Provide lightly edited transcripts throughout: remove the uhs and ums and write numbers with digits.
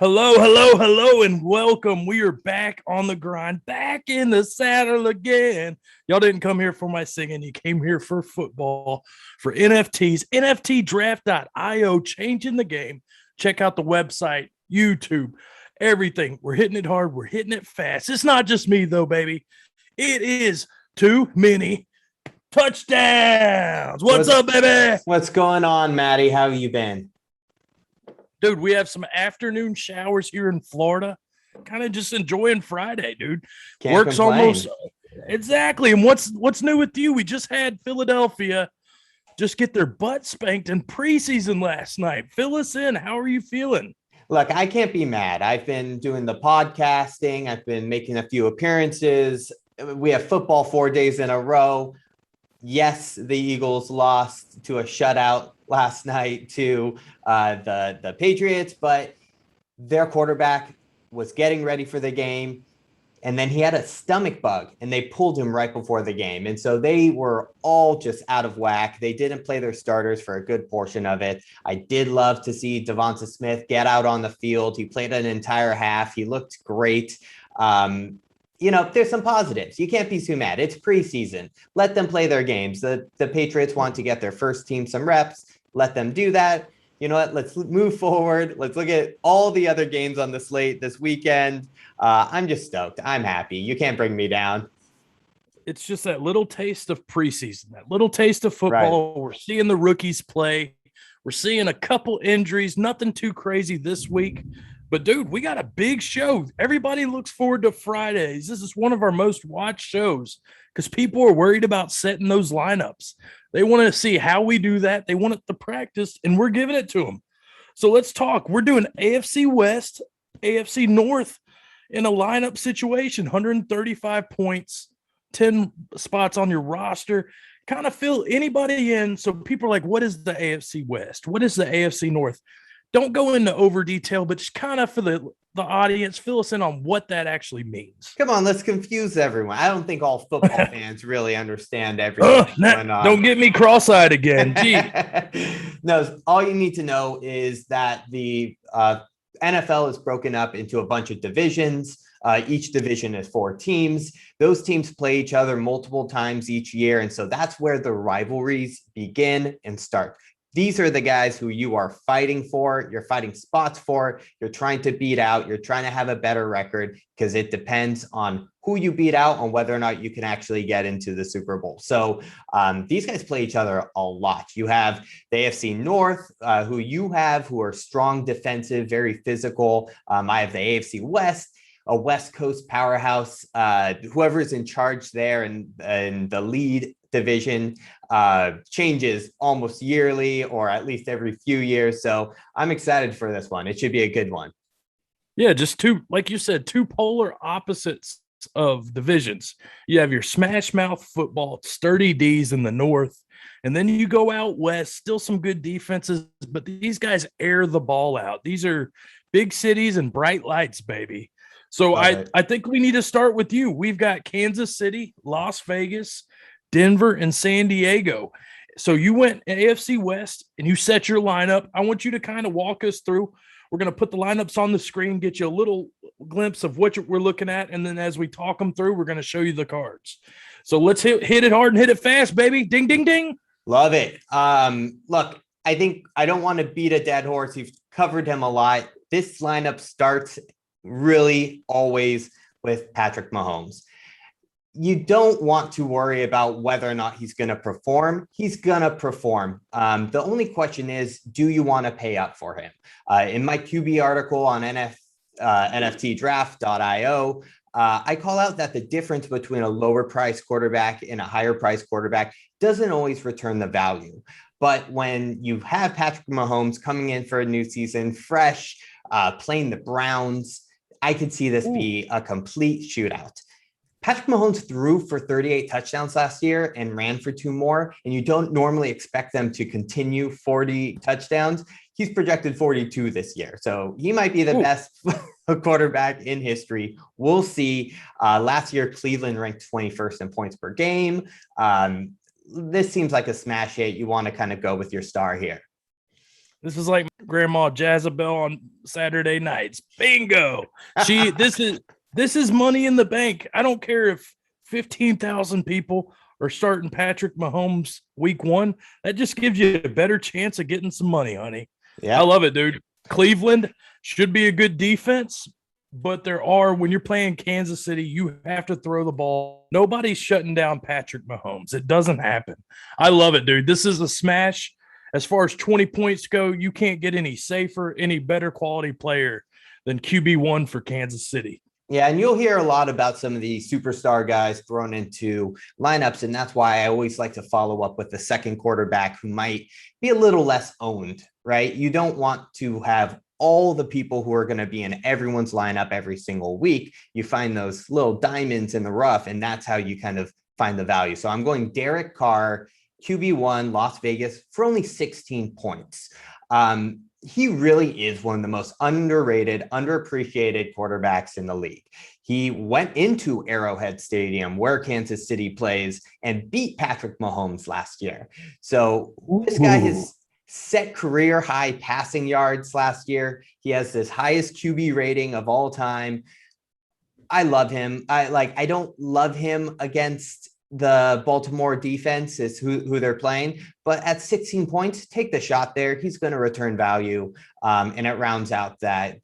Hello, hello, hello, and welcome. We are back on the grind, back in the saddle again. Y'all didn't come here for my singing. You came here for football, for NFTs, NFTDRAFT.io, changing the game. Check out the website, YouTube, everything. We're hitting it hard. We're hitting it fast. It's not just me, though, baby. It is too many touchdowns. What's up, baby? What's going on, Matty? How have you been? Dude, we have some afternoon showers here in Florida. Kind of just enjoying Friday, dude. Work's almost exactly. And what's new with you? We just had Philadelphia just get their butt spanked in preseason last night. Fill us in. How are you feeling? Look, I can't be mad. I've been doing the podcasting. I've been making a few appearances. We have football 4 days in a row. Yes, the Eagles lost to a shutout last night to the Patriots, but their quarterback was getting ready for the game, and then he had a stomach bug, and they pulled him right before the game. And so they were all just out of whack. They didn't play their starters for a good portion of it. I did love to see Javonte Smith get out on the field. He played an entire half. He looked great. There's some positives. You can't be too mad. It's preseason. Let them play their games. The Patriots want to get their first team some reps. Let them do that. You know what? Let's move forward. Let's look at all the other games on the slate this weekend. I'm just stoked. I'm happy. You can't bring me down. It's just that little taste of preseason, that little taste of football. Right. We're seeing the rookies play. We're seeing a couple injuries. Nothing too crazy this week. But, dude, we got a big show. Everybody looks forward to Fridays. This is one of our most watched shows because people are worried about setting those lineups. They want to see how we do that. They want it to practice, and we're giving it to them. So let's talk. We're doing AFC West, AFC North in a lineup situation, 135 points, 10 spots on your roster. Kind of fill anybody in. So people are like, what is the AFC West? What is the AFC North? Don't go into over detail, but just kind of for the audience, fill us in on what that actually means. Come on, let's confuse everyone. I don't think all football fans really understand everything going on. Don't get me cross-eyed again. Gee. No, all you need to know is that the NFL is broken up into a bunch of divisions. Each division is 4 teams. Those teams play each other multiple times each year, and so that's where the rivalries begin and start. These are the guys who you are fighting for. You're fighting spots for. You're trying to beat out. You're trying to have a better record because it depends on who you beat out on whether or not you can actually get into the Super Bowl. So these guys play each other a lot. You have the AFC North, who are strong defensive, very physical. I have the AFC West, a West Coast powerhouse. Whoever's in charge there and the lead division changes almost yearly or at least every few years. So I'm excited for this one. It should be a good one. Yeah, just two, like you said, two polar opposites of divisions. You have your smash mouth football, sturdy D's in the north, and then you go out west, still some good defenses, but these guys air the ball out. These are big cities and bright lights, baby. So I think we need to start with you. We've got Kansas City, Las Vegas, Denver, and San Diego. So you went AFC West and you set your lineup. I want you to kind of walk us through. We're going to put the lineups on the screen, get you a little glimpse of what we're looking at. And then as we talk them through, we're going to show you the cards. So let's hit it hard and hit it fast, baby. Ding, ding, ding. Love it. Look, I think I don't want to beat a dead horse. You've covered him a lot. This lineup starts really always with Patrick Mahomes. You don't want to worry about whether or not he's going to perform. He's going to perform. The only question is, do you want to pay up for him? In my QB article on NFTDRAFT.io, I call out that the difference between a lower price quarterback and a higher price quarterback doesn't always return the value. But when you have Patrick Mahomes coming in for a new season, fresh, playing the Browns, I could see this be a complete shootout. Patrick Mahomes threw for 38 touchdowns last year and ran for 2 more, and you don't normally expect them to continue 40 touchdowns. He's projected 42 this year, so he might be the best quarterback in history. We'll see. Last year, Cleveland ranked 21st in points per game. This seems like a smash hit. You want to kind of go with your star here. This is like Grandma Jezebel on Saturday nights. Bingo. This is money in the bank. I don't care if 15,000 people are starting Patrick Mahomes week 1. That just gives you a better chance of getting some money, honey. Yeah. I love it, dude. Cleveland should be a good defense, but when you're playing Kansas City, you have to throw the ball. Nobody's shutting down Patrick Mahomes. It doesn't happen. I love it, dude. This is a smash. As far as 20 points go, you can't get any safer, any better quality player than QB1 for Kansas City. Yeah, and you'll hear a lot about some of the superstar guys thrown into lineups, and that's why I always like to follow up with the second quarterback who might be a little less owned, right? You don't want to have all the people who are going to be in everyone's lineup every single week. You find those little diamonds in the rough, and that's how you kind of find the value. So I'm going Derek Carr, QB1, Las Vegas, for only 16 points. He really is one of the most underrated, underappreciated quarterbacks in the league. He went into Arrowhead Stadium, where Kansas City plays, and beat Patrick Mahomes last year. So this guy has set career high passing yards last year. He has this highest QB rating of all time. I love him. I don't love him against the Baltimore defense is who they're playing, but at 16 points, take the shot there. He's going to return value. And it rounds out that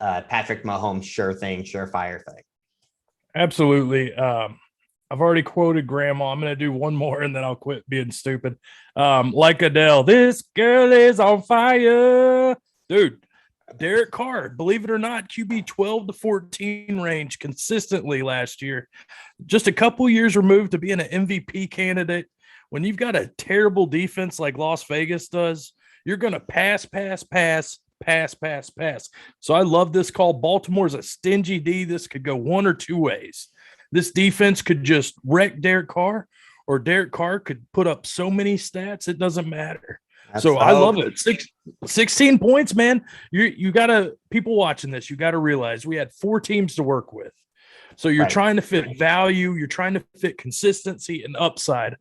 Patrick Mahomes surefire thing. Absolutely. I've already quoted Grandma. I'm going to do one more and then I'll quit being stupid. Like Adele, this girl is on fire. Dude, Derek Carr, believe it or not, QB 12 to 14 range consistently last year. Just a couple years removed to being an MVP candidate. When you've got a terrible defense like Las Vegas does, you're going to pass. So I love this call. Baltimore's a stingy D. This could go one or two ways. This defense could just wreck Derek Carr, or Derek Carr could put up so many stats, it doesn't matter. So I love it. 16 points, man. You got to, people watching this, you got to realize we had 4 teams to work with. So you're trying to fit value, you're trying to fit consistency and upside,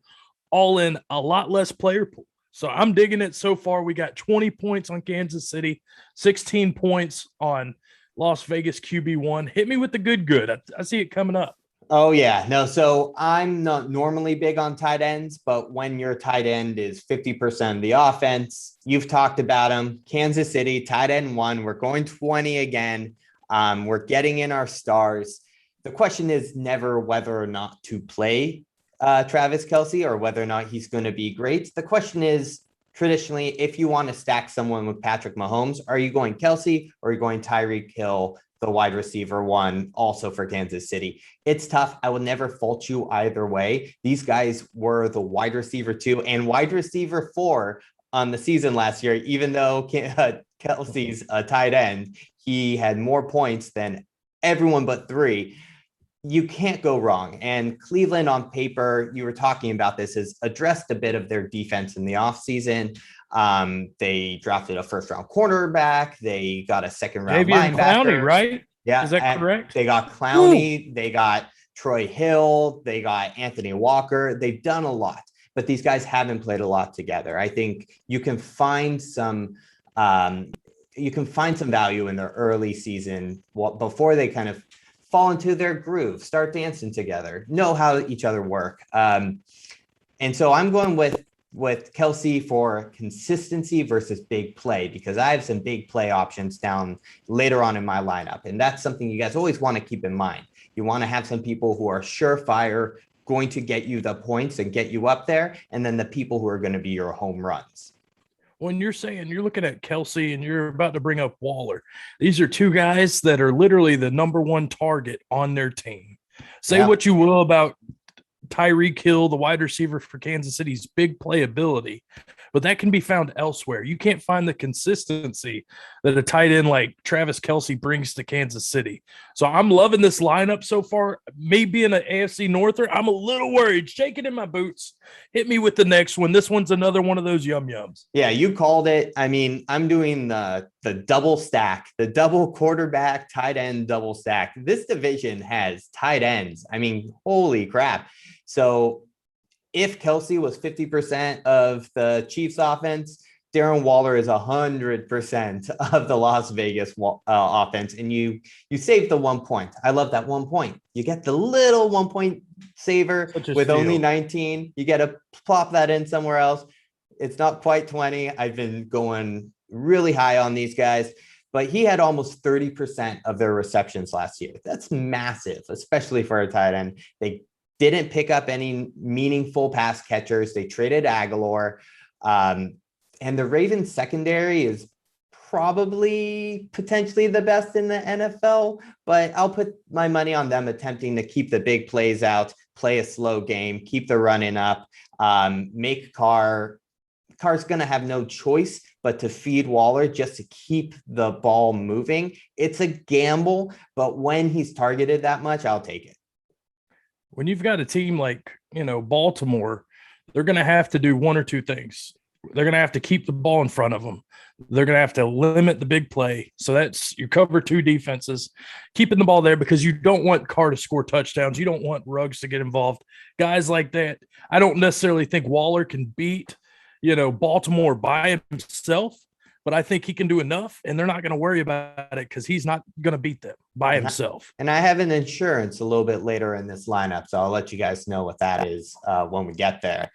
all in a lot less player pool. So I'm digging it so far. We got 20 points on Kansas City, 16 points on Las Vegas QB1. Hit me with the good. I see it coming up. Oh, yeah. No, so I'm not normally big on tight ends, but when your tight end is 50% of the offense, you've talked about them. Kansas City, tight end 1. We're going 20 again. We're getting in our stars. The question is never whether or not to play Travis Kelce or whether or not he's going to be great. The question is, traditionally, if you want to stack someone with Patrick Mahomes, are you going Kelce or are you going Tyreek Hill, the wide receiver 1, also for Kansas City? It's tough. I will never fault you either way. These guys were the wide receiver 2 and wide receiver 4 on the season last year. Even though Kelce's a tight end, he had more points than everyone but 3. You can't go wrong. And Cleveland, on paper, you were talking about this, has addressed a bit of their defense in the offseason. They drafted a first-round cornerback. They got a second-round linebacker. Clowney, right? Yeah. Is that correct? They got Clowney. Woo! They got Troy Hill. They got Anthony Walker. They've done a lot, but these guys haven't played a lot together. I think you can find some value in their early season before they kind of fall into their groove, start dancing together, know how each other work. And so I'm going with Kelce for consistency versus big play, because I have some big play options down later on in my lineup. And that's something you guys always want to keep in mind. You want to have some people who are surefire, going to get you the points and get you up there, and then the people who are going to be your home runs. When you're saying you're looking at Kelce and you're about to bring up Waller, these are 2 guys that are literally the number 1 target on their team. Say what you will about Tyreek Hill, the wide receiver for Kansas City's big playability, but that can be found elsewhere. You can't find the consistency that a tight end like Travis Kelce brings to Kansas City. So I'm loving this lineup so far. Me being an AFC Norther, I'm a little worried, shaking in my boots. Hit me with the next one. This one's another one of those yums. Yeah, you called it. I mean, I'm doing the double stack, the double quarterback, tight end, double stack. This division has tight ends. I mean, holy crap. So if Kelce was 50% of the Chiefs offense, Darren Waller is 100% of the Las Vegas offense, and you save the 1 point. I love that 1 point. You get the little 1 point saver with only 19. You get to plop that in somewhere else. It's not quite 20. I've been going really high on these guys, but he had almost 30% of their receptions last year. That's massive, especially for a tight end. They didn't pick up any meaningful pass catchers. They traded Aguilar. And the Ravens secondary is probably potentially the best in the NFL, but I'll put my money on them attempting to keep the big plays out, play a slow game, keep the running up, make Carr's going to have no choice but to feed Waller just to keep the ball moving. It's a gamble, but when he's targeted that much, I'll take it. When you've got a team like, Baltimore, they're going to have to do one or two things. They're going to have to keep the ball in front of them. They're going to have to limit the big play. So that's you cover two defenses, keeping the ball there because you don't want Carr to score touchdowns. You don't want Ruggs to get involved. Guys like that. I don't necessarily think Waller can beat, Baltimore by himself, but I think he can do enough, and they're not going to worry about it because he's not going to beat them by himself. And I have an insurance a little bit later in this lineup, so I'll let you guys know what that is when we get there.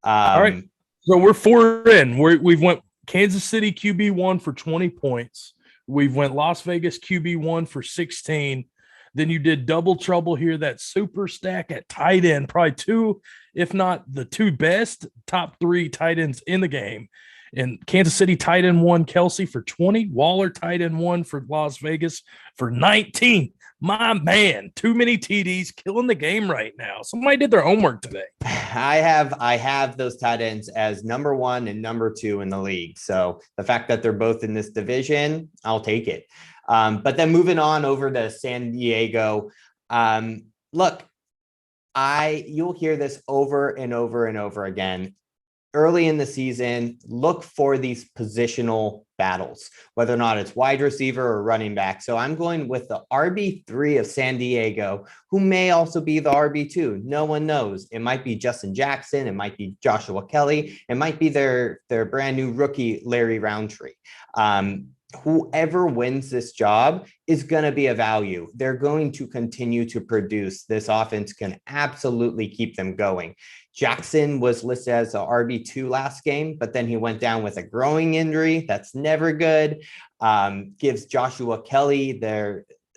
All right. So we're 4 in. We've went Kansas City QB1 for 20 points. We've went Las Vegas QB1 for 16. Then you did double trouble here, that super stack at tight end, probably two, if not the two best top 3 tight ends in the game. And Kansas City tight end 1, Kelsey for 20. Waller tight end 1 for Las Vegas for 19. My man, too many TDs, killing the game right now. Somebody did their homework today. I have those tight ends as number 1 and number 2 in the league. So the fact that they're both in this division, I'll take it. But then moving on over to San Diego. Look, you'll hear this over and over and over again. Early in the season, look for these positional battles, whether or not it's wide receiver or running back. So I'm going with the RB3 of San Diego, who may also be the RB2. No one knows. It might be Justin Jackson. It might be Joshua Kelly. It might be their brand new rookie, Larry Roundtree. Whoever wins this job is going to be a value. They're going to continue to produce. This offense can absolutely keep them going. Jackson was listed as a RB2 last game, but then he went down with a growing injury. That's never good. Gives Joshua Kelly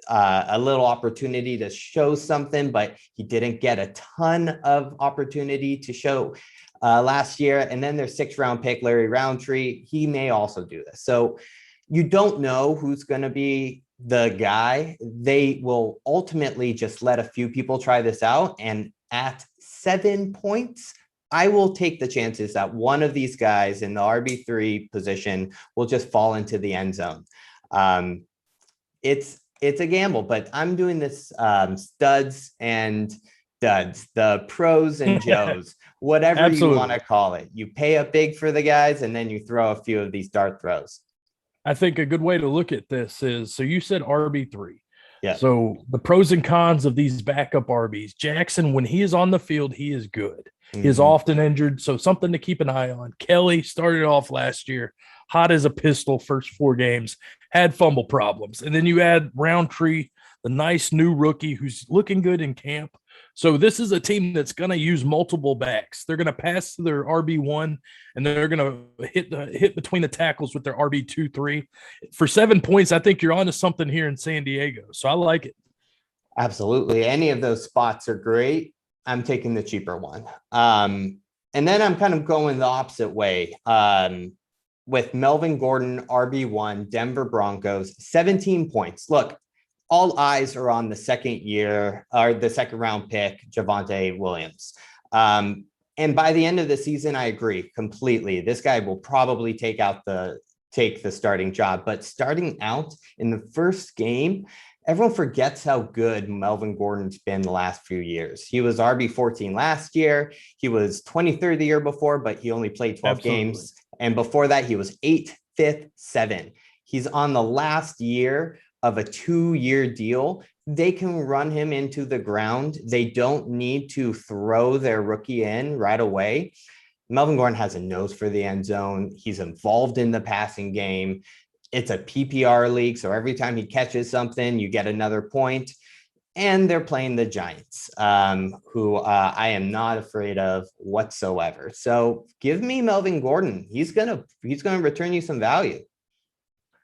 a little opportunity to show something, but he didn't get a ton of opportunity to show last year. And then their 6th round pick, Larry Roundtree, he may also do this. So you don't know who's going to be the guy. They will ultimately just let a few people try this out. And at 7 points, I will take the chances that one of these guys in the RB3 position will just fall into the end zone. It's a gamble, but I'm doing this studs and duds, the pros and Joes, whatever you want to call it. You pay up big for the guys, and then you throw a few of these dart throws. I think a good way to look at this is, so you said RB3. Yeah. So the pros and cons of these backup RBs. Jackson, when he is on the field, he is good. Mm-hmm. He is often injured, so something to keep an eye on. Kelly started off last year, hot as a pistol, first 4 games, had fumble problems. And then you add Roundtree, the nice new rookie who's looking good in camp. So this is a team that's going to use multiple backs. They're going to pass to their RB1, and they're going to hit between the tackles with their RB2, 3. For 7 points, I think you're onto something here in San Diego. So I like it. Absolutely. Any of those spots are great. I'm taking the cheaper one. And then I'm kind of going the opposite way with Melvin Gordon, RB1, Denver Broncos, 17 points. Look, all eyes are on the second round pick, Javonte Williams. And by the end of the season, I agree completely. This guy will probably take the starting job. But starting out in the first game, everyone forgets how good Melvin Gordon's been the last few years. He was RB14 last year. He was 23rd the year before, but he only played 12 games. And before that, he was 8th, 5th, 7th. He's on the last year of a 2-year deal. They can run him into the ground. They don't need to throw their rookie in right away. Melvin Gordon has a nose for the end zone. He's involved in the passing game. It's a PPR league, so every time he catches something, you get another point. And they're playing the Giants, who I am not afraid of whatsoever. So give me Melvin Gordon. He's gonna return you some value.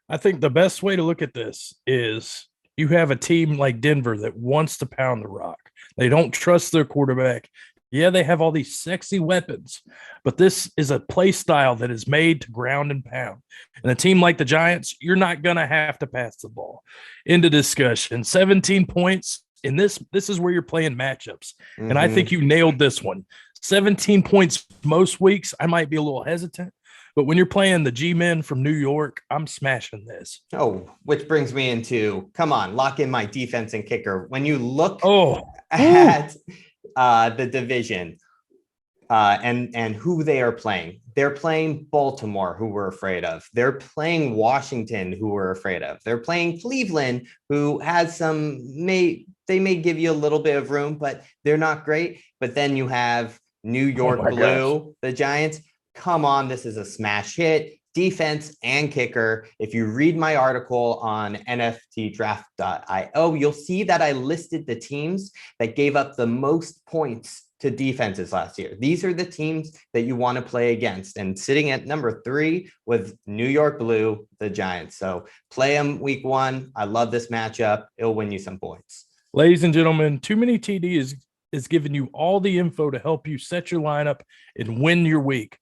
I think the best way to look at this is you have a team like Denver that wants to pound the rock. They don't trust their quarterback. Yeah, they have all these sexy weapons, but this is a play style that is made to ground and pound. And a team like the Giants, you're not going to have to pass the ball. Into discussion. 17 points. And this is where you're playing matchups. Mm-hmm. And I think you nailed this one. 17 points most weeks, I might be a little hesitant. But when you're playing the G-men from New York, I'm smashing this. Oh, which brings me into, come on, lock in my defense and kicker. When you look at the division and who they are playing, they're playing Baltimore, who we're afraid of. They're playing Washington, who we're afraid of. They're playing Cleveland, who has they may give you a little bit of room, but they're not great. But then you have New York Blue, the Giants. Come on, this is a smash hit. Defense and kicker. If you read my article on NFTDRAFT.io, you'll see that I listed the teams that gave up the most points to defenses last year. These are the teams that you want to play against. And sitting at number 3 with New York Blue, the Giants. So play them week 1. I love this matchup. It'll win you some points. Ladies and gentlemen, Too Many TD is giving you all the info to help you set your lineup and win your week.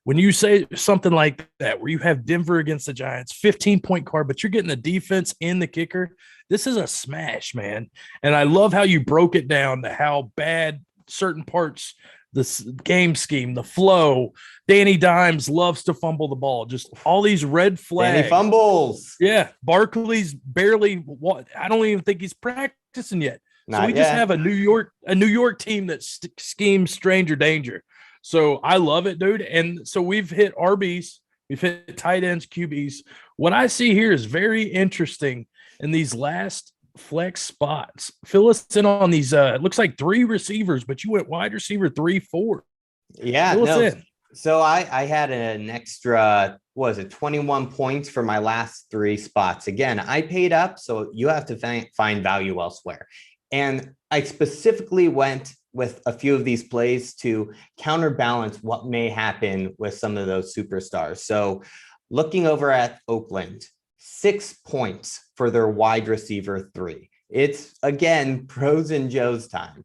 When you say something like that, where you have Denver against the Giants, 15-point card, but you're getting the defense and the kicker, this is a smash, man. And I love how you broke it down to how bad certain parts, the game scheme, the flow. Danny Dimes loves to fumble the ball. Just all these red flags. Danny fumbles. Yeah, Barkley's barely. I don't even think he's practicing yet. So we just have a New York team that schemes stranger danger. So I love it, dude. And so we've hit RBs, we've hit tight ends, QBs. What I see here is very interesting in these last flex spots. Fill us in on these. It looks like 3 receivers, but you went wide receiver 3, 4. Yeah, Fill us in. So I had an extra, 21 points for my last 3 spots. Again, I paid up, so you have to find value elsewhere. And I specifically went with a few of these plays to counterbalance what may happen with some of those superstars. So looking over at Oakland, 6 points for their wide receiver 3. It's, again, pros and Joe's time.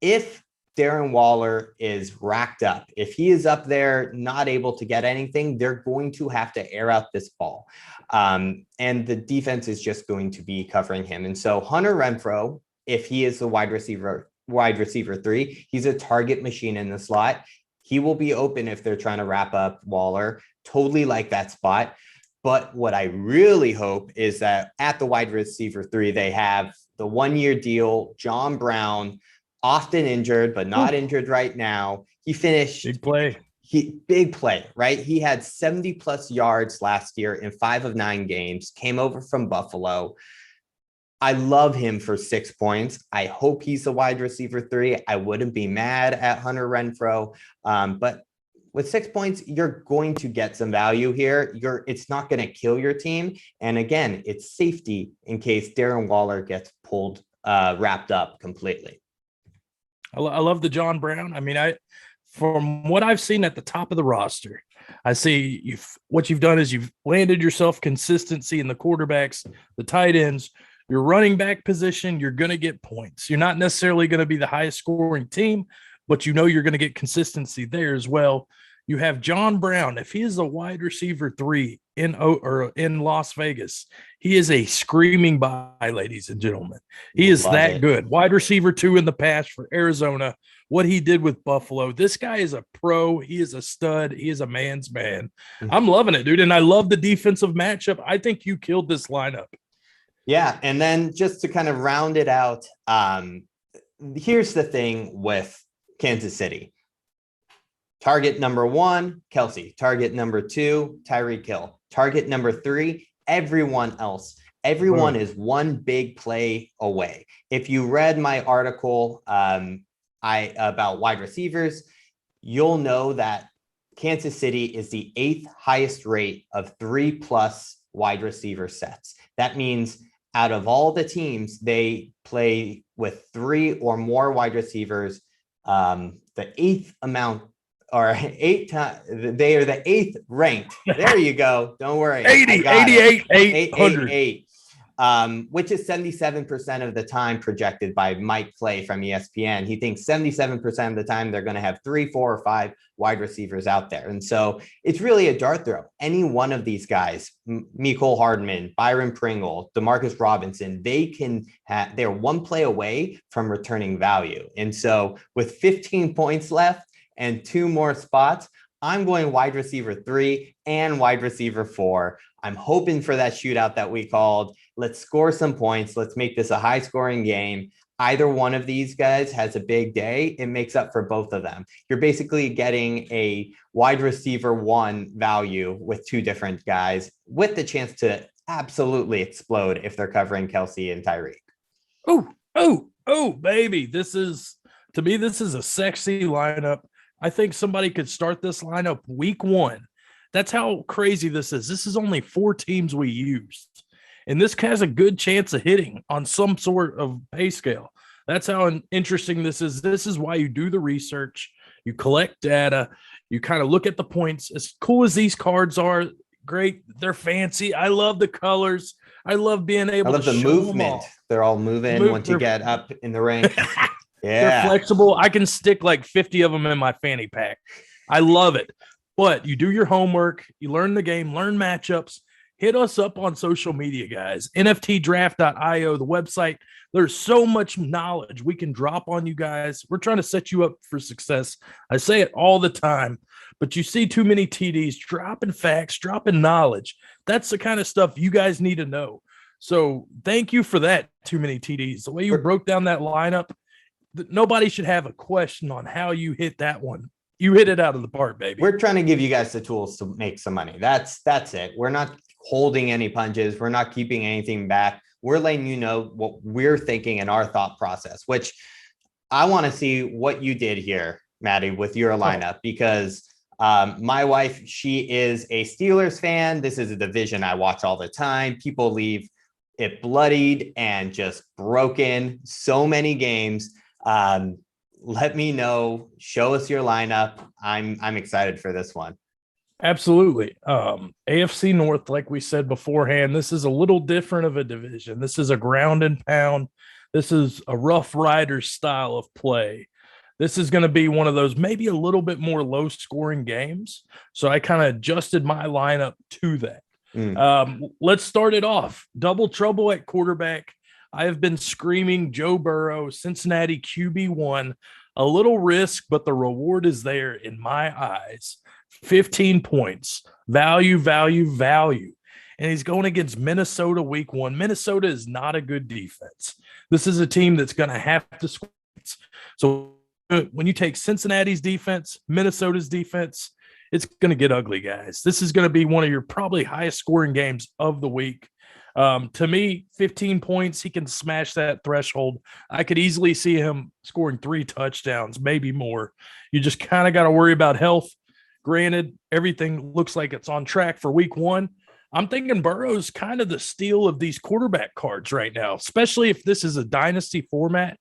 If Darren Waller is racked up, if he is up there not able to get anything, they're going to have to air out this ball. And the defense is just going to be covering him. And so Hunter Renfrow, if he is the wide receiver 3, he's a target machine in the slot. He will be open if they're trying to wrap up Waller. Totally like that spot. But what I really hope is that at the wide receiver 3, they have the 1-year deal, John Brown, often injured, but not injured right now. He finished big play, right? He had 70 plus yards last year in 5 of 9 games, came over from Buffalo. I love him for 6 points. I hope he's the wide receiver 3. I wouldn't be mad at Hunter Renfrow. But with 6 points, you're going to get some value here. It's not going to kill your team. And again, it's safety in case Darren Waller gets wrapped up completely. I love the John Brown. I mean, from what I've seen at the top of the roster, I see what you've done is you've landed yourself consistency in the quarterbacks, the tight ends. Your running back position, you're going to get points. You're not necessarily going to be the highest scoring team, but you know you're going to get consistency there as well. You have John Brown. If he is a wide receiver 3 in Las Vegas, he is a screaming buy, ladies and gentlemen. He is that good. Wide receiver 2 in the past for Arizona. What he did with Buffalo. This guy is a pro. He is a stud. He is a man's man. I'm loving it, dude. And I love the defensive matchup. I think you killed this lineup. Yeah, and then just to kind of round it out, here's the thing with Kansas City. Target number 1, Kelsey. Target number 2, Tyreek Hill. Target number 3, everyone else. Everyone is one big play away. If you read my article about wide receivers, you'll know that Kansas City is the 8th highest rate of 3+ wide receiver sets. That means out of all the teams, they play with 3 or more wide receivers. The 8th amount, or 8 times, they are the 8th ranked. There you go. Don't worry. 80, 88, 800. 8, which is 77% of the time projected by Mike Clay from ESPN. He thinks 77% of the time they're going to have 3, 4, or 5 wide receivers out there. And so it's really a dart throw. Any one of these guys, Mecole Hardman, Byron Pringle, Demarcus Robinson, they're one play away from returning value. And so with 15 points left and 2 more spots, I'm going wide receiver 3 and wide receiver 4. I'm hoping for that shootout that we called. Let's score some points. Let's make this a high scoring game. Either one of these guys has a big day, it makes up for both of them. You're basically getting a wide receiver 1 value with 2 different guys with the chance to absolutely explode if they're covering Kelsey and Tyreek. Oh, baby. To me, this is a sexy lineup. I think somebody could start this lineup week 1. That's how crazy this is. This is only 4 teams we used. And this has a good chance of hitting on some sort of pay scale. That's how interesting this is. This is why you do the research. You collect data. You kind of look at the points. As cool as these cards are, great. They're fancy. I love the colors. I love being able to show the movement. They're all moving once you get up in the rank. Yeah. They're flexible. I can stick like 50 of them in my fanny pack. I love it. But you do your homework. You learn the game, learn matchups. Hit us up on social media, guys. NFTDRAFT.io, the website. There's so much knowledge we can drop on you guys. We're trying to set you up for success. I say it all the time, but you see too many TDs dropping facts, dropping knowledge. That's the kind of stuff you guys need to know. So thank you for that, too many TDs. The way you broke down that lineup, nobody should have a question on how you hit that one. You hit it out of the park, baby. We're trying to give you guys the tools to make some money. That's it. We're not holding any punches. We're not keeping anything back. We're letting you know what we're thinking in our thought process, which I want to see what you did here, Matty, with your lineup, because my wife, she is a Steelers fan. This is a division I watch all the time. People leave it bloodied and just broken. So many games. Let me know. Show us your lineup. I'm excited for this one. Absolutely. AFC North, like we said beforehand, this is a little different of a division. This is a ground and pound. This is a Rough Rider style of play. This is going to be one of those maybe a little bit more low-scoring games. So I kind of adjusted my lineup to that. Let's start it off. Double trouble at quarterback. I have been screaming Joe Burrow, Cincinnati QB1. A little risk, but the reward is there in my eyes. 15 points, value. And he's going against Minnesota week 1. Minnesota is not a good defense. This is a team that's going to have to score. So when you take Cincinnati's defense, Minnesota's defense, it's going to get ugly, guys. This is going to be one of your probably highest scoring games of the week. To me, 15 points, he can smash that threshold. I could easily see him scoring 3 touchdowns, maybe more. You just kind of got to worry about health. Granted, everything looks like it's on track for week 1. I'm thinking Burrow's kind of the steal of these quarterback cards right now, especially if this is a dynasty format.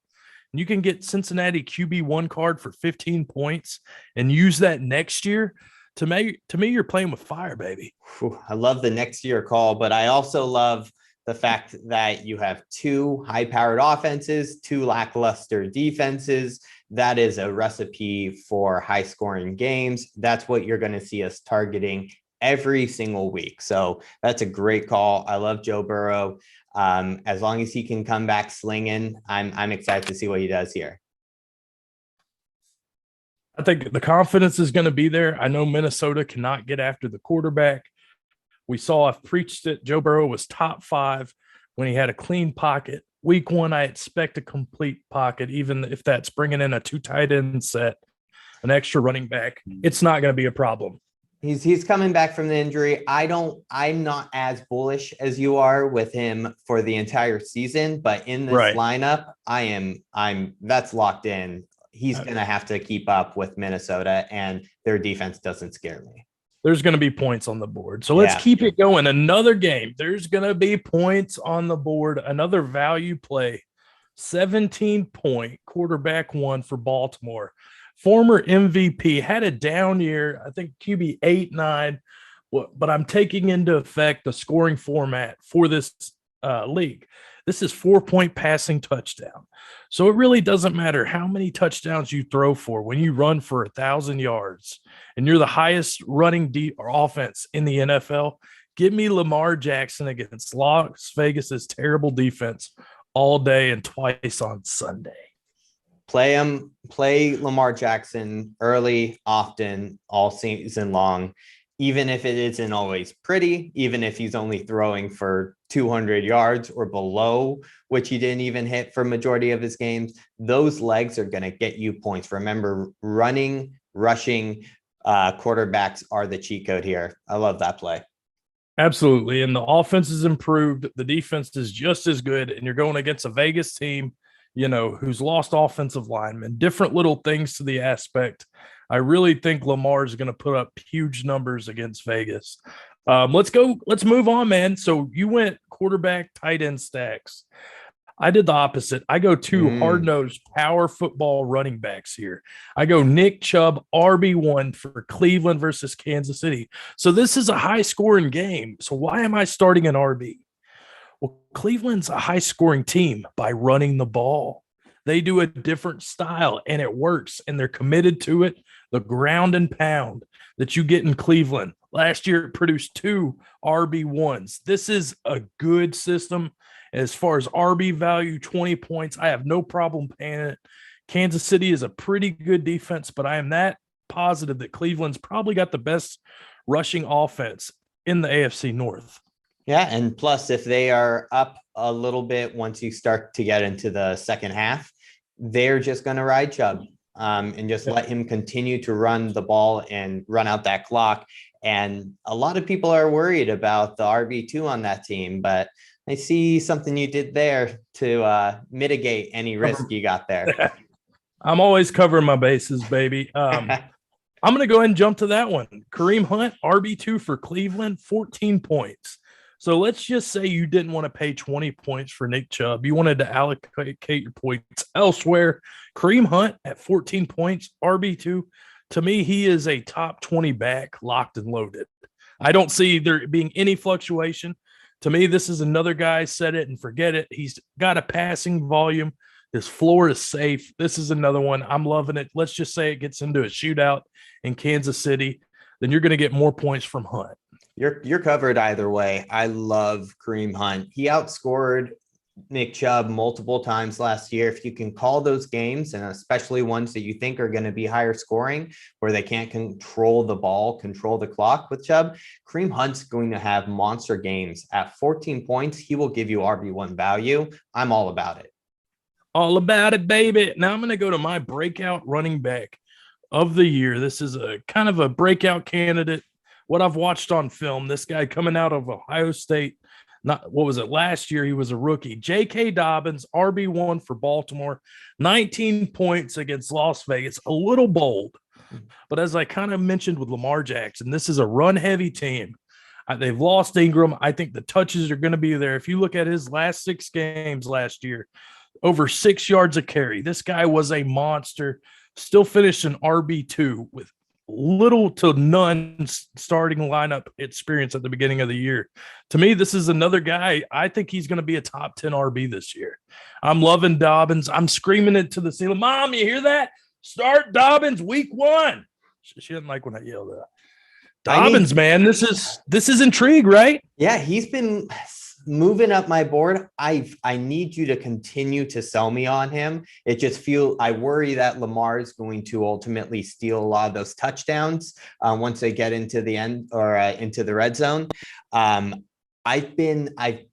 And you can get Cincinnati QB1 card for 15 points and use that next year. To me, you're playing with fire, baby. I love the next year call, but I also love the fact that you have 2 high-powered offenses, 2 lackluster defenses. That is a recipe for high-scoring games. That's what you're going to see us targeting every single week. So that's a great call. I love Joe Burrow. As long as he can come back slinging, I'm excited to see what he does here. I think the confidence is going to be there. I know Minnesota cannot get after the quarterback. We saw, I've preached it, Joe Burrow was top 5 when he had a clean pocket. Week 1, I expect a complete pocket, even if that's bringing in a 2 tight end set, an extra running back. It's not going to be a problem. He's coming back from the injury. I'm not as bullish as you are with him for the entire season, but in this lineup, that's locked in. he's going to have to keep up with Minnesota, and their defense doesn't scare me. There's going to be points on the board. So let's keep it going. Another game. There's going to be points on the board. Another value play. 17-point quarterback one for Baltimore. Former MVP, had a down year. I think QB 8-9. But I'm taking into effect the scoring format for this league. This is 4-point passing touchdown. So it really doesn't matter how many touchdowns you throw for when you run for 1,000 yards and you're the highest running or offense in the NFL. Give me Lamar Jackson against Las Vegas's terrible defense all day and twice on Sunday. Play him, play Lamar Jackson early, often, all season long. Even if it isn't always pretty, even if he's only throwing for 200 yards or below, which he didn't even hit for majority of his games, those legs are going to get you points. Remember, rushing quarterbacks are the cheat code here. I love that play. Absolutely. And the offense is improved. The defense is just as good. And you're going against a Vegas team, who's lost offensive linemen, different little things to the aspect. I really think Lamar is going to put up huge numbers against Vegas. Let's move on, man. So you went quarterback, tight end stacks. I did the opposite. I go two hard-nosed power football running backs here. I go Nick Chubb, RB1 for Cleveland versus Kansas City. So this is a high-scoring game. So why am I starting an RB? Well, Cleveland's a high-scoring team by running the ball. They do a different style, and it works, and they're committed to it. The ground and pound that you get in Cleveland. Last year, it produced 2 RB1s. This is a good system. As far as RB value, 20 points, I have no problem paying it. Kansas City is a pretty good defense, but I am that positive that Cleveland's probably got the best rushing offense in the AFC North. Yeah, and plus, if they are up a little bit once you start to get into the second half, they're just going to ride Chubb. And just let him continue to run the ball and run out that clock. And a lot of people are worried about the RB2 on that team, but I see something you did there to mitigate any risk you got there. I'm always covering my bases, baby. I'm going to go ahead and jump to that one. Kareem Hunt, RB2 for Cleveland, 14 points. So let's just say you didn't want to pay 20 points for Nick Chubb. You wanted to allocate your points elsewhere. Kareem Hunt at 14 points, RB2. To me, he is a top 20 back, locked and loaded. I don't see there being any fluctuation. To me, this is another guy, set it and forget it. He's got a passing volume. His floor is safe. This is another one. I'm loving it. Let's just say it gets into a shootout in Kansas City. Then you're going to get more points from Hunt. You're covered either way. I love Kareem Hunt. He outscored Nick Chubb multiple times last year. If you can call those games, and especially ones that you think are going to be higher scoring, where they can't control the ball, control the clock with Chubb, Kareem Hunt's going to have monster games. At 14 points, he will give you RB1 value. I'm all about it. All about it, baby. Now I'm going to go to my breakout running back of the year. This is a kind of a breakout candidate. What I've watched on film, this guy coming out of Ohio State, last year he was a rookie. J.K. Dobbins, RB1 for Baltimore, 19 points against Las Vegas, a little bold. But as I kind of mentioned with Lamar Jackson, this is a run-heavy team. They've lost Ingram. I think the touches are going to be there. If you look at his last 6 games last year, over 6 yards a carry. This guy was a monster, still finished an RB2 with little to none starting lineup experience at the beginning of the year. To me, this is another guy. I think he's going to be a top 10 RB this year. I'm loving Dobbins. I'm screaming it to the ceiling. Mom, you hear that? Start Dobbins week 1. She didn't like when I yelled at Dobbins, man. This is intrigue, right? Yeah, he's been moving up my board. I need you to continue to sell me on him. I worry that Lamar is going to ultimately steal a lot of those touchdowns once they get into the end or into the red zone. I've been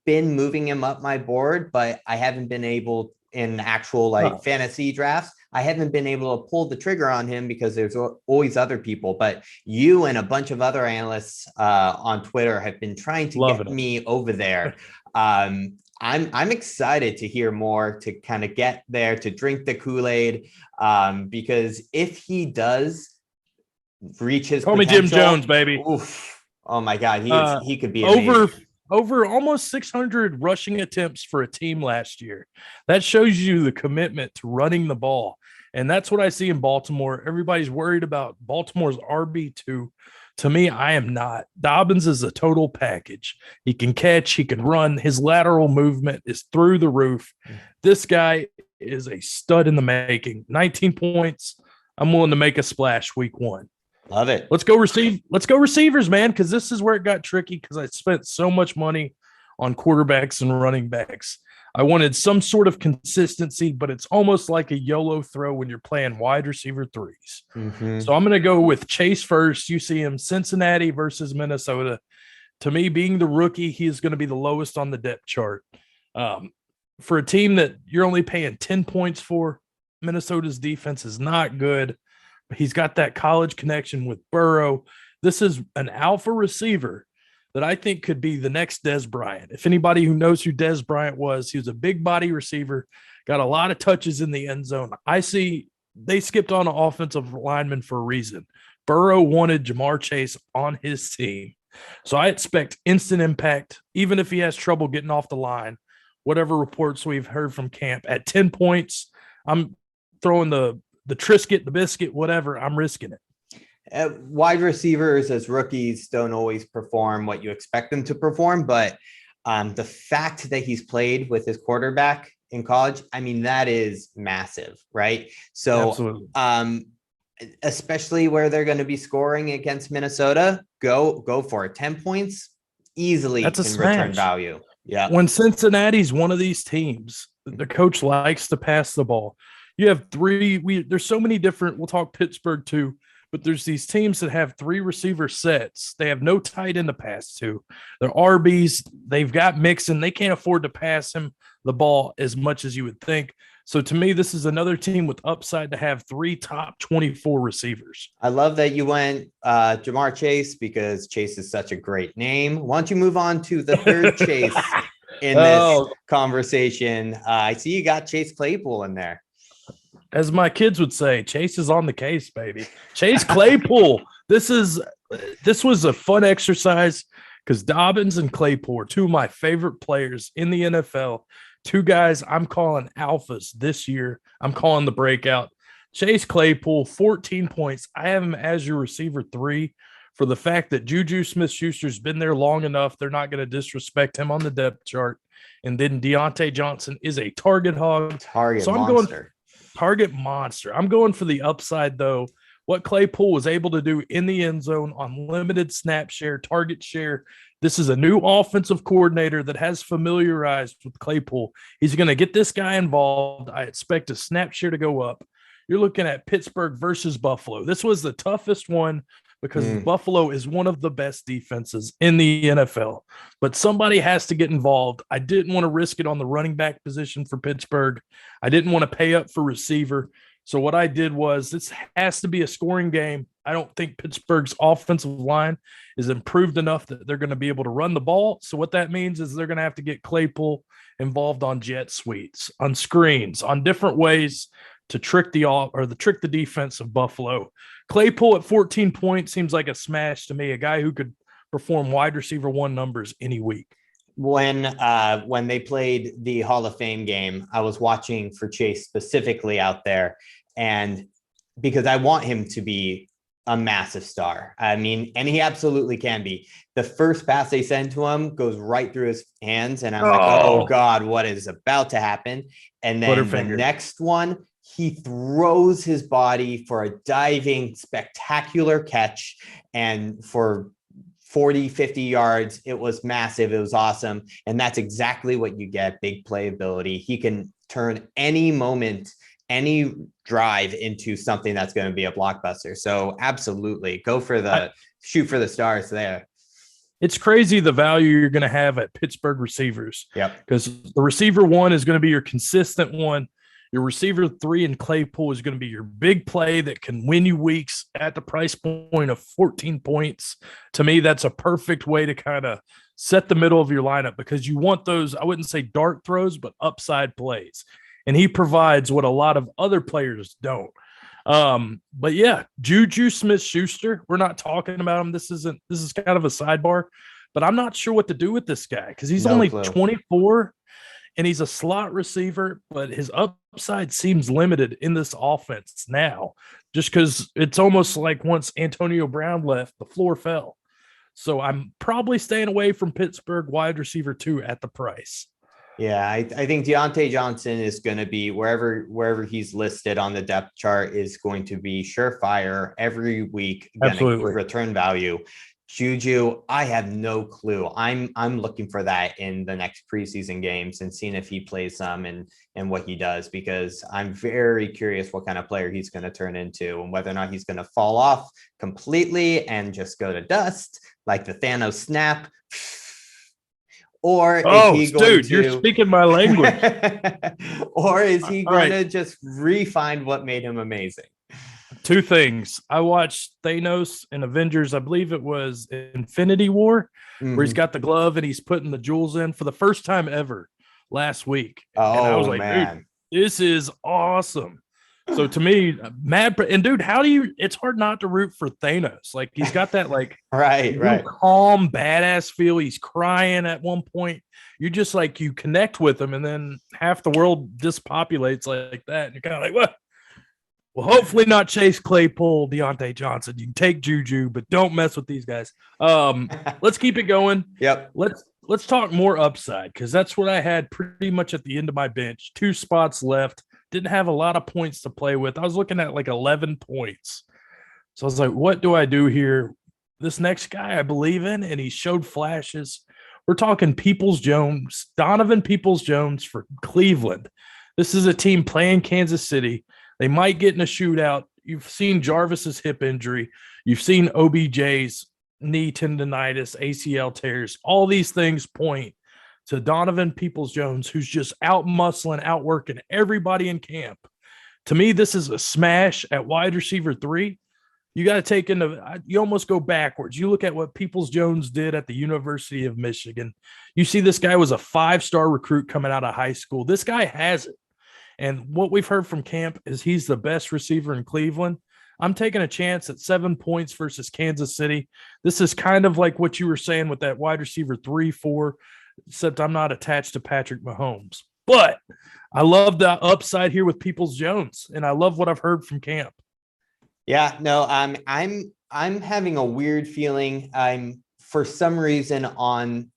moving him up my board, but I haven't been able in actual fantasy drafts. I haven't been able to pull the trigger on him because there's always other people, but you and a bunch of other analysts on Twitter have been trying to get me over there. I'm excited to hear more, to kind of get there, to drink the Kool-Aid, because if he does reach his Call me potential, Jim Jones, baby. Oof, oh my God, he could be over amazing. over almost 600 rushing attempts for a team last year. That shows you the commitment to running the ball. And that's what I see in Baltimore. Everybody's worried about Baltimore's RB2. To me, I am not. Dobbins is a total package. He can catch, he can run. His lateral movement is through the roof. This guy is a stud in the making. 19 points. I'm willing to make a splash week 1. Love it. Let's go receivers, man, because this is where it got tricky because I spent so much money on quarterbacks and running backs. I wanted some sort of consistency, but it's almost like a YOLO throw when you're playing wide receiver 3s. Mm-hmm. So I'm going to go with Chase first. You see him, Cincinnati versus Minnesota. To me, being the rookie, he is going to be the lowest on the depth chart. For a team that you're only paying 10 points for, Minnesota's defense is not good. He's got that college connection with Burrow. This is an alpha receiver that I think could be the next Dez Bryant. If anybody who knows who Dez Bryant was, he was a big body receiver, got a lot of touches in the end zone. I see they skipped on an offensive lineman for a reason. Burrow wanted Jamar Chase on his team. So I expect instant impact, even if he has trouble getting off the line, whatever reports we've heard from camp. At 10 points, I'm throwing the Triscuit, the biscuit, whatever. I'm risking it. Wide receivers as rookies don't always perform what you expect them to perform, but the fact that he's played with his quarterback in college, I mean, that is massive, right? So, especially where they're going to be scoring against Minnesota, go for it. 10 points easily That's can return value. Yeah. When Cincinnati's one of these teams, the coach likes to pass the ball. You have there's so many different, we'll talk Pittsburgh too, but there's these teams that have 3 receiver sets. They have no tight end to pass to. They're RBs. They've got Mixon. They can't afford to pass him the ball as much as you would think. So to me, this is another team with upside to have 3 top 24 receivers. I love that you went Jamar Chase because Chase is such a great name. Why don't you move on to the third Chase in this conversation? I see you got Chase Claypool in there. As my kids would say, Chase is on the case, baby. Chase Claypool. This was a fun exercise because Dobbins and Claypool are 2 of my favorite players in the NFL. 2 guys I'm calling alphas this year. I'm calling the breakout. Chase Claypool, 14 points. I have him as your receiver 3 for the fact that Juju Smith-Schuster's been there long enough. They're not going to disrespect him on the depth chart. And then Deontay Johnson is a target hog. Target monster. I'm going for the upside, though. What Claypool was able to do in the end zone on limited snap share, target share. This is a new offensive coordinator that has familiarized with Claypool. He's going to get this guy involved. I expect a snap share to go up. You're looking at Pittsburgh versus Buffalo. This was the toughest one because Buffalo is one of the best defenses in the NFL. But somebody has to get involved. I didn't want to risk it on the running back position for Pittsburgh. I didn't want to pay up for receiver. So what I did was this has to be a scoring game. I don't think Pittsburgh's offensive line is improved enough that they're going to be able to run the ball. So what that means is they're going to have to get Claypool involved on jet sweeps, on screens, on different ways to trick the defense of Buffalo. Claypool at 14 points seems like a smash to me, a guy who could perform wide receiver 1 numbers any week. When they played the Hall of Fame game, I was watching for Chase specifically out there, and because I want him to be a massive star. I mean, and he absolutely can be. The first pass they send to him goes right through his hands, and I'm like, oh God, what is about to happen? And then the next one, he throws his body for a diving, spectacular catch, and for 40, 50 yards. It was massive. It was awesome. And that's exactly what you get. Big playability. He can turn any moment, any drive into something that's going to be a blockbuster. So absolutely shoot for the stars there. It's crazy the value you're going to have at Pittsburgh receivers. Yep. Because the receiver 1 is going to be your consistent one. Your receiver 3 in Claypool is going to be your big play that can win you weeks at the price point of 14 points. To me, that's a perfect way to kind of set the middle of your lineup because you want those, I wouldn't say dart throws, but upside plays. And he provides what a lot of other players don't. But yeah, Juju Smith-Schuster, we're not talking about him. This is kind of a sidebar, but I'm not sure what to do with this guy because he's only 24 and he's a slot receiver, but his upside seems limited in this offense now, just because it's almost like once Antonio Brown left, the floor fell. So I'm probably staying away from Pittsburgh wide receiver 2 at the price. Yeah, I think Deontay Johnson is going to be wherever he's listed on the depth chart is going to be surefire every week. Absolutely. Return value. Juju, I have no clue. I'm looking for that in the next preseason games and seeing if he plays some and what he does, because I'm very curious what kind of player he's going to turn into and whether or not he's going to fall off completely and just go to dust like the Thanos snap. Or is he going to... you're speaking my language. Or is he going to just refine what made him amazing? 2 things. I watched Thanos in Avengers, I believe it was Infinity War, where he's got the glove and he's putting the jewels in for the first time ever last week. Oh, and I was like, man. Dude, this is awesome. So to me, dude, it's hard not to root for Thanos. Like he's got that right. calm, badass feel. He's crying at one point. You just like, you connect with him and then half the world dispopulates like that. And you're kind of like, what? Well, hopefully not Chase Claypool, Deontay Johnson. You can take Juju, but don't mess with these guys. Let's keep it going. Yep. Let's talk more upside because that's what I had pretty much at the end of my bench. 2 spots left. Didn't have a lot of points to play with. I was looking at like 11 points. So I was like, what do I do here? This next guy I believe in, and he showed flashes. We're talking Peoples-Jones, Donovan Peoples-Jones for Cleveland. This is a team playing Kansas City. They might get in a shootout. You've seen Jarvis's hip injury. You've seen OBJ's knee tendonitis, ACL tears. All these things point to Donovan Peoples-Jones, who's just out-muscling, outworking everybody in camp. To me, this is a smash at wide receiver 3. You got to take you almost go backwards. You look at what Peoples-Jones did at the University of Michigan. You see this guy was a 5-star recruit coming out of high school. This guy has it. And what we've heard from camp is he's the best receiver in Cleveland. I'm taking a chance at 7 points versus Kansas City. This is kind of like what you were saying with that wide receiver 3-4, except I'm not attached to Patrick Mahomes. But I love the upside here with Peoples-Jones, and I love what I've heard from camp. Yeah, no, I'm having a weird feeling. I'm for some reason on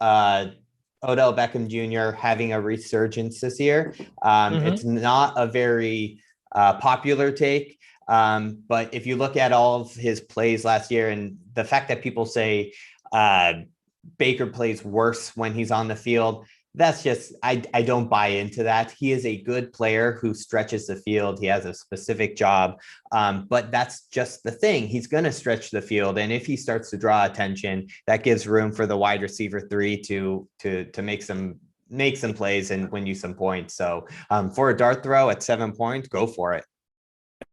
Odell Beckham Jr. having a resurgence this year. It's not a very popular take. But if you look at all of his plays last year and the fact that people say Baker plays worse when he's on the field, that's just, I don't buy into that. He is a good player who stretches the field. He has a specific job, but that's just the thing. He's going to stretch the field. And if he starts to draw attention, that gives room for the wide receiver 3 to make some plays and win you some points. So for a dart throw at 7 points, go for it.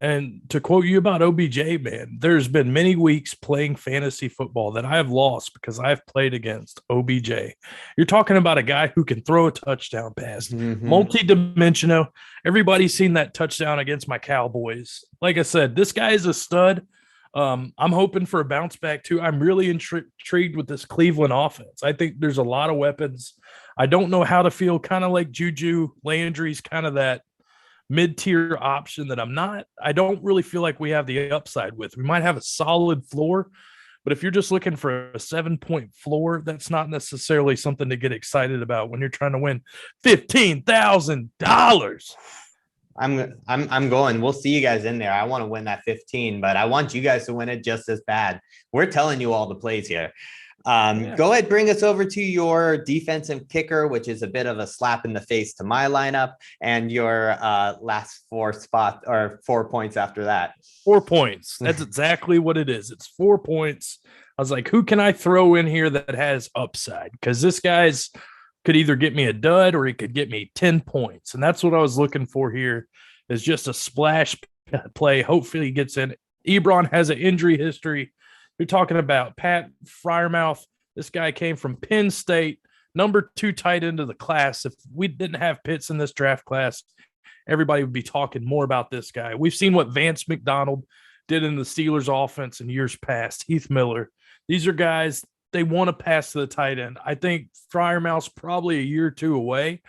And to quote you about OBJ, man, there's been many weeks playing fantasy football that I have lost because I've played against OBJ. You're talking about a guy who can throw a touchdown pass, multi-dimensional. Everybody's seen that touchdown against my Cowboys. Like I said, this guy is a stud. I'm hoping for a bounce back too. I'm really intrigued with this Cleveland offense. I think there's a lot of weapons. I don't know how to feel, kind of like Juju. Landry's kind of that mid-tier option that I don't really feel like we have the upside with. We might have a solid floor, but if you're just looking for a 7-point floor, that's not necessarily something to get excited about when you're trying to win $15,000. I'm going. We'll see you guys in there. I want to win that 15, but I want you guys to win it just as bad. We're telling you all the plays here. Go ahead, bring us over to your defensive kicker, which is a bit of a slap in the face to my lineup, and your last 4 points after that. 4 points. That's exactly what it is. It's 4 points. I was like, who can I throw in here that has upside? Because this guy's could either get me a dud or he could get me 10 points. And that's what I was looking for here, is just a splash play. Hopefully he gets in. Ebron has an injury history. You're talking about Pat Freiermouth, This guy came from Penn State, number 2 tight end of the class. If we didn't have Pitts in this draft class, everybody would be talking more about this guy. We've seen what Vance McDonald did in the Steelers offense in years past, Heath Miller. These are guys, they want to pass to the tight end. I think Freiermuth's probably a year or two away,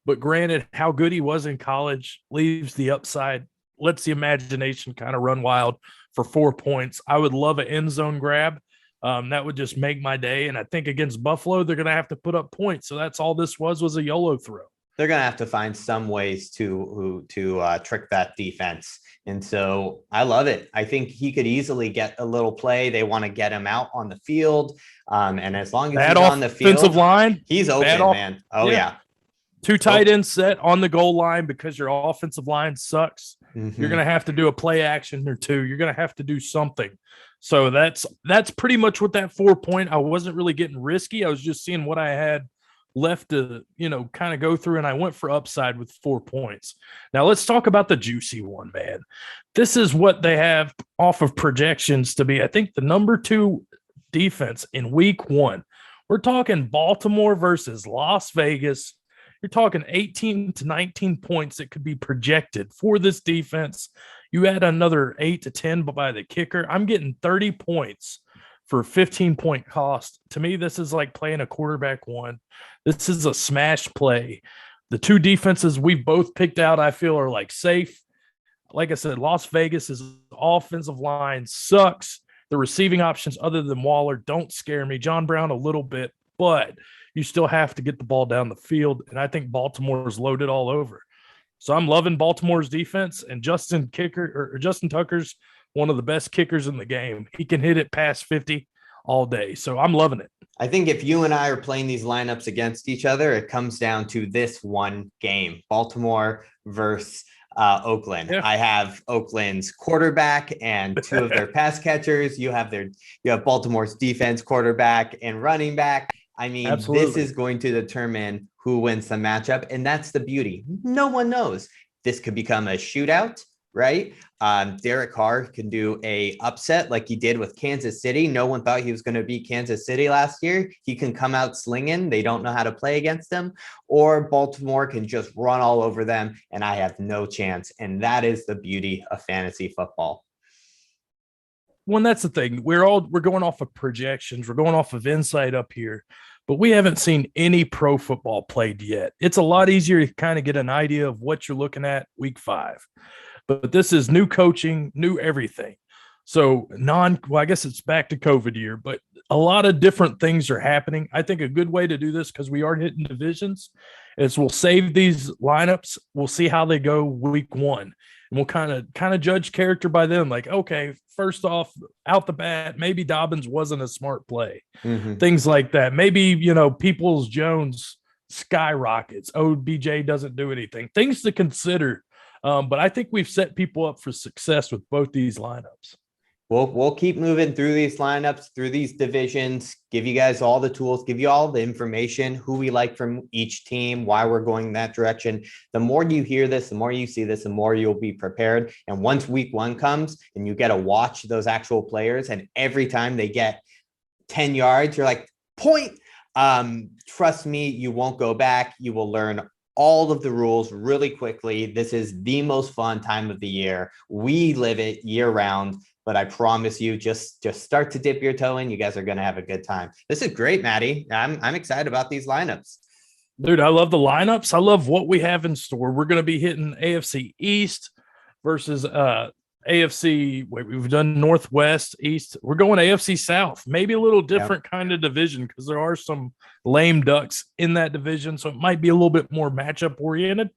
but granted, how good he was in college leaves the upside, lets the imagination kind of run wild for 4 points. I would love an end zone grab. That would just make my day. And I think against Buffalo, they're going to have to put up points. So that's all this was a YOLO throw. They're going to have to find some ways to trick that defense. And so I love it. I think he could easily get a little play. They want to get him out on the field. And as long as he's on the field, offensive line, he's open, man. Oh, yeah. 2 tight ends set on the goal line because your offensive line sucks. Mm-hmm. You're going to have to do a play action or 2. You're going to have to do something. So that's pretty much what that 4 point. I wasn't really getting risky. I was just seeing what I had left to, kind of go through, and I went for upside with 4 points. Now let's talk about the juicy one, man. This is what they have off of projections to be, I think, the number 2 defense in week 1. We're talking Baltimore versus Las Vegas. You're talking 18 to 19 points that could be projected for this defense. You add another 8 to 10 by the kicker. I'm getting 30 points for 15-point cost. To me, this is like playing a quarterback one. This is a smash play. The 2 defenses we've both picked out, I feel, are like safe. Like I said, Las Vegas's offensive line sucks. The receiving options other than Waller don't scare me. John Brown a little bit, but you still have to get the ball down the field, and I think Baltimore is loaded all over. So I'm loving Baltimore's defense, and Justin Tucker's one of the best kickers in the game. He can hit it past 50 all day, so I'm loving it. I think if you and I are playing these lineups against each other, it comes down to this one game, Baltimore versus Oakland. Yeah. I have Oakland's quarterback and 2 of their pass catchers. You have Baltimore's defense, quarterback, and running back. I mean, Absolutely. This is going to determine who wins the matchup, and that's the beauty. No one knows. This could become a shootout, right? Derek Carr can do a upset like he did with Kansas City. No one thought he was going to beat Kansas City last year. He can come out slinging. They don't know how to play against him. Or Baltimore can just run all over them, and I have no chance. And that is the beauty of fantasy football. Well, that's the thing. We're going off of projections. We're going off of insight up here, but we haven't seen any pro football played yet. It's a lot easier to kind of get an idea of what you're looking at week 5, but this is new coaching, new everything. So I guess it's back to COVID year, but a lot of different things are happening. I think a good way to do this, because we are hitting divisions, is we'll save these lineups. We'll see how they go week 1. And we'll kind of judge character by them. Like, okay, first off, out the bat, maybe Dobbins wasn't a smart play. Mm-hmm. Things like that. Maybe, Peoples-Jones skyrockets. OBJ doesn't do anything. Things to consider. But I think we've set people up for success with both these lineups. We'll keep moving through these lineups, through these divisions, give you guys all the tools, give you all the information, who we like from each team, why we're going that direction. The more you hear this, the more you see this, the more you'll be prepared. And once week 1 comes and you get to watch those actual players, and every time they get 10 yards, you're like, point. Trust me, you won't go back. You will learn all of the rules really quickly. This is the most fun time of the year. We live it year round. But I promise you, just start to dip your toe in. You guys are going to have a good time. This is great, Matty. I'm excited about these lineups. Dude, I love the lineups. I love what we have in store. We're going to be hitting AFC East versus AFC. We've done Northwest, East. We're going AFC South. Maybe a little different kind of division, because there are some lame ducks in that division. So it might be a little bit more matchup oriented.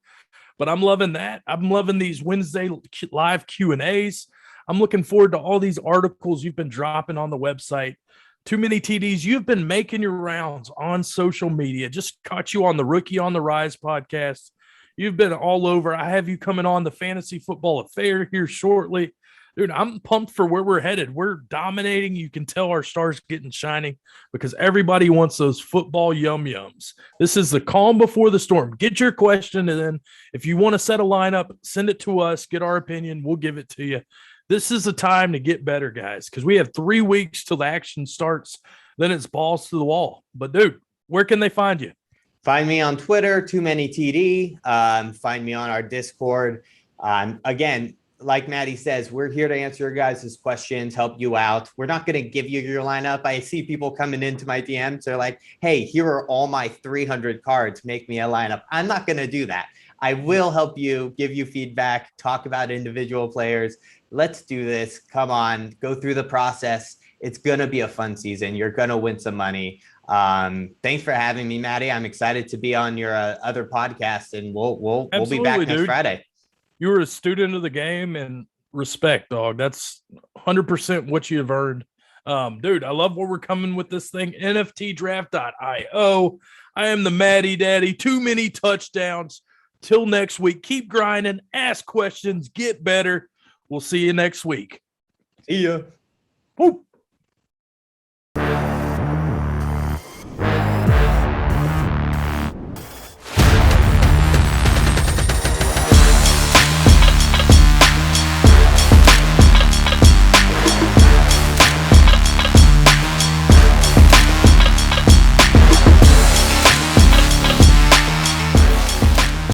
But I'm loving that. I'm loving these Wednesday live Q&As. I'm looking forward to all these articles you've been dropping on the website. Too Many TDs. You've been making your rounds on social media. Just caught you on the Rookie on the Rise podcast. You've been all over. I have you coming on the Fantasy Football Affair here shortly. Dude, I'm pumped for where we're headed. We're dominating. You can tell our stars getting shining, because everybody wants those football yum-yums. This is the calm before the storm. Get your question, and then if you want to set a lineup, send it to us. Get our opinion. We'll give it to you. This is the time to get better, guys, because we have 3 weeks till the action starts. then it's balls to the wall. But dude, where can they find you? Find me on Twitter, Too Many TD. Find me on our Discord. Again, like Matty says, we're here to answer your guys' questions, help you out. We're not going to give you your lineup. I see people coming into my DMs. They're like, hey, here are all my 300 cards. Make me a lineup. I'm not going to do that. I will help you, give you feedback, talk about individual players. Let's do this. Come on, go through the process. It's going to be a fun season. You're going to win some money. Thanks for having me, Matty. I'm excited to be on your other podcast, and we'll be back next Friday. You were a student of the game, and respect, dog. That's 100% what you have earned. Dude, I love where we're coming with this thing. NFTDRAFT.io. I am the MattyDaddy. Too many touchdowns. Till next week, keep grinding, ask questions, get better. We'll see you next week. See ya. Woo.